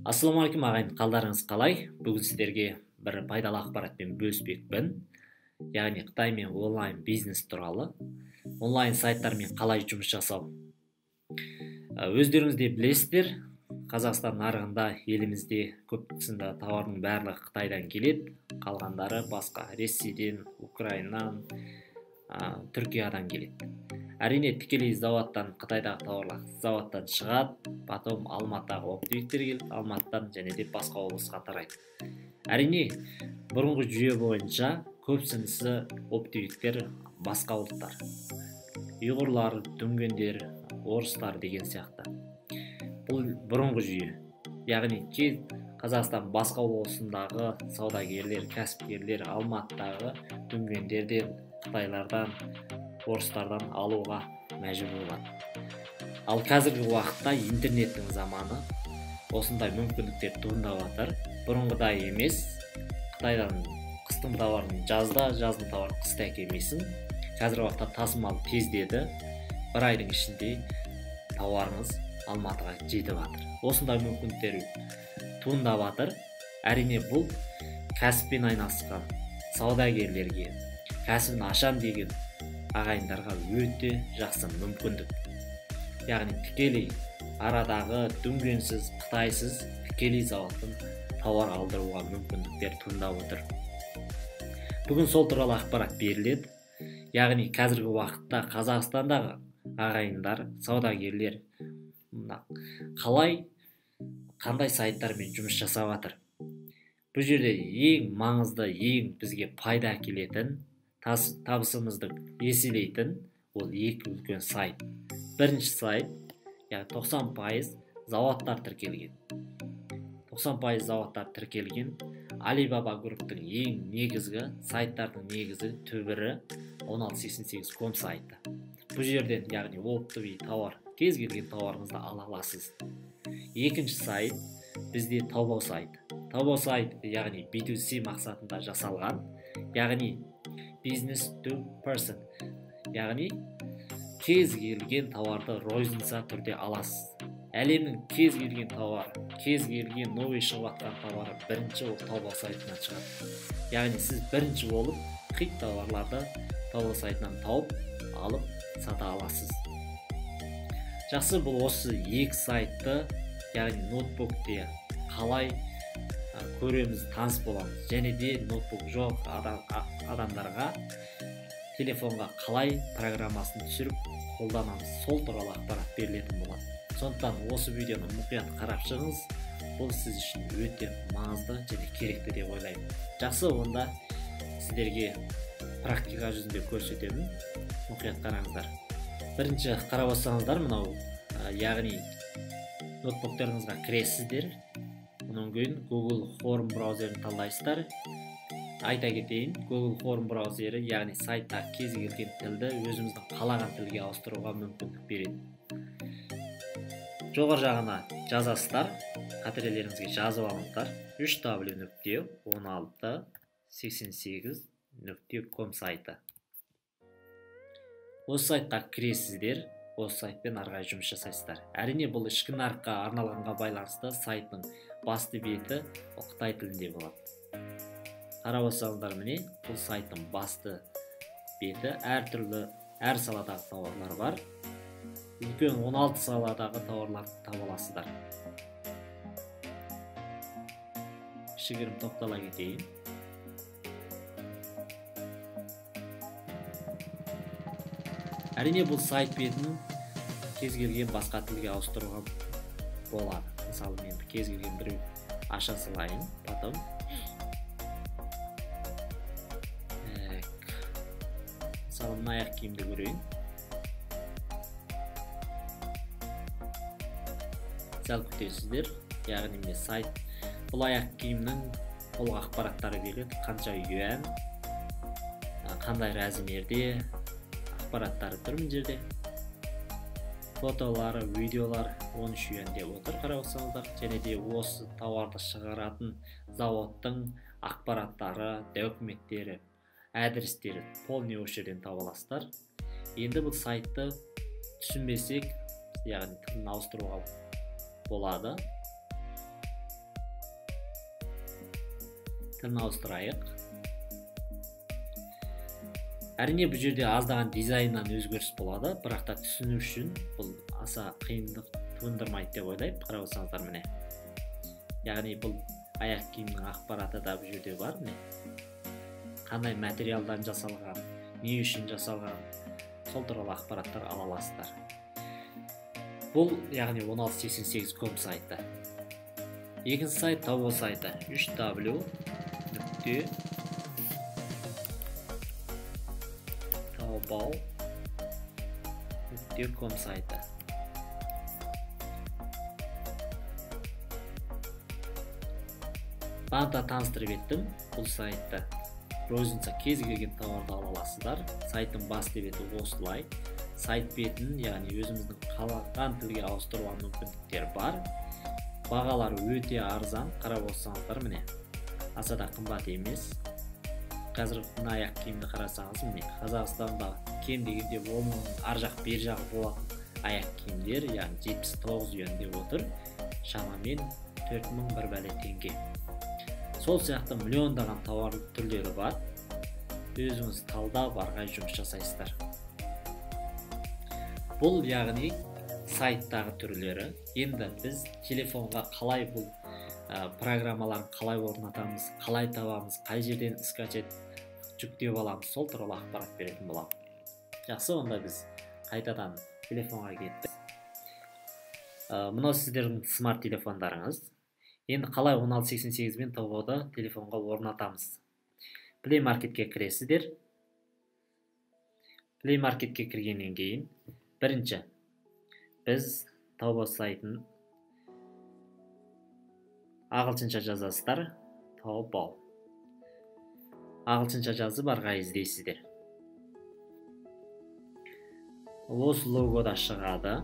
Ассаламу алейкум ағайын, қалдарыңыз қалай? Бүгін сіздерге бір пайдалы ақпаратпен бөліспекпін. Яғни Қытай мен онлайн бизнес туралы, онлайн сайттармен қалай жұмыс жасау. Өздеріңіз де білесіздер, Қазақстан нарығында елімізде көптісінде тауардың барлығы Қытайдан келеді, қалғандары басқа Ресейден, Украинадан, Түркиядан келеді. Әрине тікелей заводтан, Қытайдағы тауарлар заводтан шығады, потом Алматыдағы оптовиктер келіп, Алматыдан және де басқа облысқа тарайды. Әрине бұрынғы жүйе бойынша көпсінісі оптовиктер басқа ұлттар. Ұйғырлар, дүнгендер, орыстар деген сияқты. Бұл бұрынғы жүйе. Яғни Қазақстан басқа облысындағы саудагерлер, кәсіпкерлер Алматыдағы дүнгендерден, Қытайлардан, орыстардан алуға мәжбүр болады. Ал қазіргі уақытта интернеттің заманы, осындай мүмкіндіктер туындап жатыр. Бұрынғыдай емес, Қытайдан қыстың тауарын жазда, жаздың тауарын қыста әкелмейсің. Қазіргі уақытта тасымал тездеді. Бір айдың ішінде тауарыңыз Алматыға жетіп жатыр. Осындай мүмкіндіктер туындап жатыр. Әрине бұл кәсіппен айналысқан саудагерлерге, кәсібін ашам деген ағайындарға өте жақсы мүмкіндік. Яғни тікелей арадағы дүнгенсіз, Қытайсыз тікелей заводтан тауар алдыруға мүмкіндіктер туындап отыр. Бүгін сол туралы ақпарат беріледі. Яғни қазіргі уақытта Қазақстандағы ағайындар, саудагерлер қандай сайттармен жұмыс жасап жатыр. Бұл жерде ең маңызды, ең бізге пайда әкелетін, табысымызды еселейтін ол екі үлкен сайт. Бірінші сайт, 90% заводтар тіркелген. 90% заводтар тіркелген. Alibaba групптың ең негізгі сайттардың негізі түбірі 1688.com сайты. Бұл жерден, яғни оптовый тауар, кез келген тауарыңызды ала аласыз. Екінші сайт бізде Taobao сайты. Taobao сайты, яғни B2C мақсатында жасалған, яғни business to person, яғни кез келген тауарды розница түрде аласыз. Әлемнің кез келген тауары, кез келген новый шығып жатқан тауары бірінші ол Taobao сайтынан шығады. Яғни сіз бірінші болып хит тауарларды Taobao сайтынан тауып, алып, сата аласыз. Жақсы, бұл осы екі сайтты, яғни ноутбукте қалай көреміз, таныс боламыз. Және де ноутбук жоқ адамдарға телефонға қалай программасын түсіріп қолданамыз. Сол туралы ақпарат берілетін болады. Сондықтан осы видеоны мұқият қарап шығыңыз. Бұл сіз үшін өте маңызды және керекті деп ойлаймын. Жақсы, онда сіздерге практика жүзінде көрсетемін. Мұқият қараңыздар. Бірінші қарап отырсаңыздар, мынау, яғни ноутбуктеріңізге кіресіздер. Мұның кейін Google Chrome браузерін талдайсыздар. Айта кетейін, Google Chrome браузері, яғни сайтта кез келген тілді өзіміздің қалаған тілге ауыстыруға мүмкіндік береді. Жоғар жағына жазасыздар, қателеріңізге жазып алыңыздар. www.1688.com сайты. Осы сайтқа кіресіздер, осы сайтпен арғай жұмыс жасайсыздар. Әрине бұл ішкі нарыққа арналғанға байланысты сайттың басты беті Қытай тілінде болады. Қарап отырсаңыздар, міне, бұл сайттың басты беті әртүрлі, әр саладағы тауарлар бар. Үлкен 16 саладағы тауарларды таба аласыздар. Кішігірім тоқтала кетейін. Әрине бұл сайт бетін кез келген басқа тілге ауыстыруға болады. Мысалы, мен кез келген бір аша салайын, потом мысалы, мына аяқ киімді көрейін. Сәл күтесіздер. Яғни міне сайт, бұл аяқ киімнің толық ақпараттары береді. Қанша юан, қандай размерде, ақпараттары тұр мына жерде. Фотолары, видеолар 13 юан деп отыр, қарап отырсаңыздар. Және де осы тауарды шығаратын заводтың ақпараттары, документтері, адрестері полный осы жерден таба аласыздар. Енді бұл сайтты түсінбесек, яғни тілін ауыстыруға болады. тілін ауыстырайық. Әрине бұл жерде аздаған дизайннан өзгеріс болады, бірақ та түсіну үшін бұл аса қиындық туындырмайды деп ойлаймын. Қарап отырсаңыздар міне. Яғни бұл аяқ киімнің ақпараты да бұл жерде бар, міне. Қандай материалдан жасалған, не үшін жасалған, сол туралы ақпараттар ала аласыздар. Бұл яғни 1688.com сайты. Екінші сайт Taobao сайты 3w.taobao.com сайты. Бағда таныстырып еттім бұл сайтты. Розница кез келген тауарды ала аласыздар. Сайттың басты беті осылай. Сайт бетін, яғни өзіміздің қалаған тілге ауыстыруға мүмкіндіктер бар. Бағалары өте арзан, қарап отырсаңыздар міне. Аса да қымбат емес. Қазір мына аяқ киімді қарасаңыз міне. Қазақстанда кем дегенде оның ар жақ бер жағы болатын аяқ киімдер, яғни 79 юан деп отыр. Шамамен 4000 бір бәле теңге. Сол сияқты миллиондаған тауар түрлері бар. Өзіңіз талдап арғай жұмыс жасайсыздар. Бұл яғни сайттағы түрлері. Енді біз телефонға қалай бұл программаларын қалай орнатамыз, қалай табамыз, қай жерден скачать жүктеп аламыз, сол туралы ақпарат беретін боламыз. Жақсы, онда біз қайтадан телефонға кеттік. Мынау сіздердің смарт телефондарыңыз. Енді қалай 1688 мен Taobao'да телефонға орнатамыз. Play Marketке кіресіздер. Play Marketке кіргеннен кейін, бірінші, біз Taobao сайтын ағылшынша жазасыздар. Taobao. Ағылшынша жазып арғай іздейсіздер. Осы логода шығады.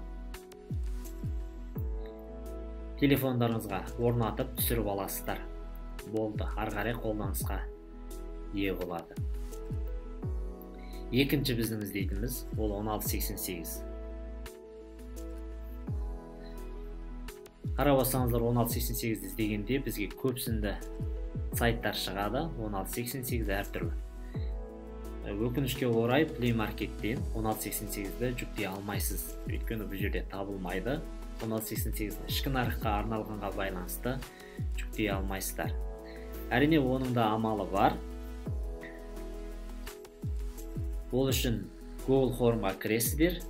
Телефондарыңызға орнатып түсіріп аласыздар. Болды, арғарай қолданысқа ие болады. Екінші біздің іздейтініміз ол 1688. Қарап отырсаңыздар 1688 іздегенде бізге көпсінді сайттар шығады. 1688 әртүрлі. Өкінішке орай Play Market'тен 1688-ді жүктей алмайсыз. Өйткені бұл жерде табылмайды. 1688 ішкі нарыққа арналғанға байланысты жүктей алмайсыздар. Әрине оның да амалы бар. Ол үшін Google Chrome'ға кіресіздер.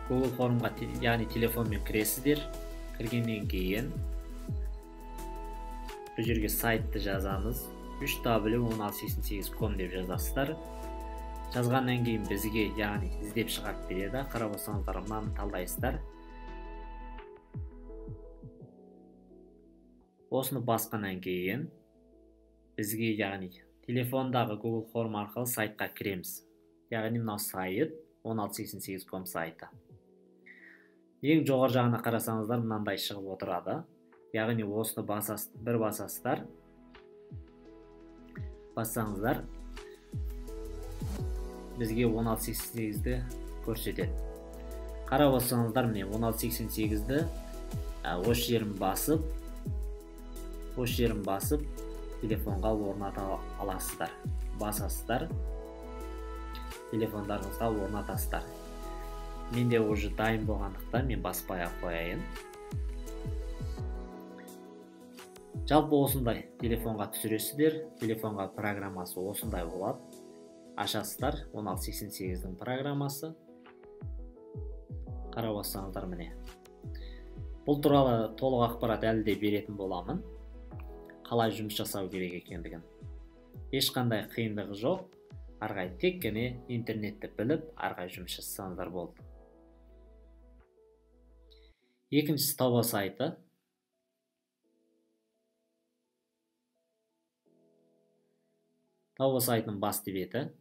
Google Chrome'ға яғни телефонмен кіресіздер. Кіргеннен кейін бұл жерге сайтты жазамыз. 3w.1688.com деп жазасыздар. Жазғаннан кейін бізге яғни іздеп шығарып береді. Қарап отырсаңыздар мынаны талдайсыздар. Осыны басқаннан кейін бізге яғни телефондағы Google Chrome арқылы сайтқа кіреміз. Яғни мынау сайт 1688.com сайты. Ең жоғары жағына қарасаңыздар мынандай шығып отырады. Яғни осыны бір басасыздар. Бассаңыздар бізге 1688-ді көрсетеді. Қарап отырсаңыздар міне 1688-ді осы жерін басып телефонға орната аласыздар. Басасыздар. Телефондарыңызға орнатасыздар. Менде уже дайын болғандықтан мен баспай қояйын. Жалпы осындай телефонға түсіресіздер. Телефонға программасы осындай болады. Ашасыздар 1688-дің программасы. Қарап отырсаңыздар міне. Бұл туралы толық ақпарат әлі де беретін боламын. Қалай жұмыс жасау керек екендігін. Ешқандай қиындығы жоқ. Арғай тек қана интернетті біліп, арғай жұмыс жасасаңыздар болды. Екіншісі Taobao сайты. Taobao сайтының басты беті.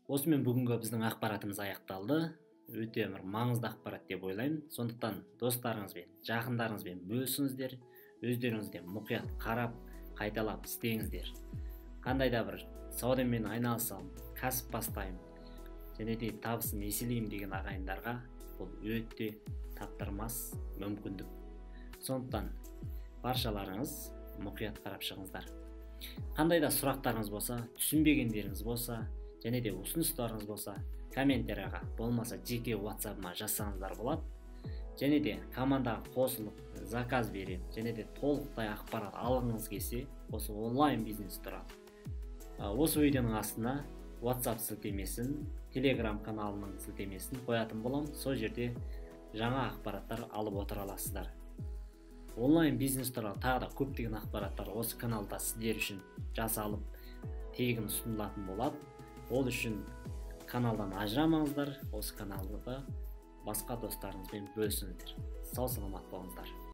Осымен бүгінгі біздің ақпаратымыз аяқталды. Өте маңызды ақпарат деп ойлаймын. Сондықтан достарыңызбен, жақындарыңызбен бөлісіңіздер. Өздеріңізде мұқият қарап, қайталап істеңіздер. Қандай да бір саудамен айналысам, кәсіп бастаймын, және де табысын еселеймін деген ағайындарға бул өтө таптырмас мүмкүндүк. Сондуктан барчаларыңыз мукуят карап чыгыңыздар. Кандай да сурактарыңыз болсо, түшүнбөгөндөрүңүз болсо, және де ұсыныстарыңыз болса, комментарияга, болмаса жеке WhatsApp-ма жазсаңыздар болот. Және де командаға кошулуп заказ берем, және де толуктай акпарат алгыңыз келсе, осы онлайн бизнес тууралуу. Осы видеонун астына WhatsApp силтемесин, Telegram каналынын силтемесин коятын болом. Сол жерде жаңа акпараттар алып отура аласыздар. Онлайн бизнес тууралуу тағы да көптөгөн акпараттар осы каналда сиздер үчүн жасалып, тегин сунулатын болот. Ол үшін каналдан ажырамаңыздар, осы каналды басқа достарыңызбен бөлісіңіздер. Сау саламат болыңыздар.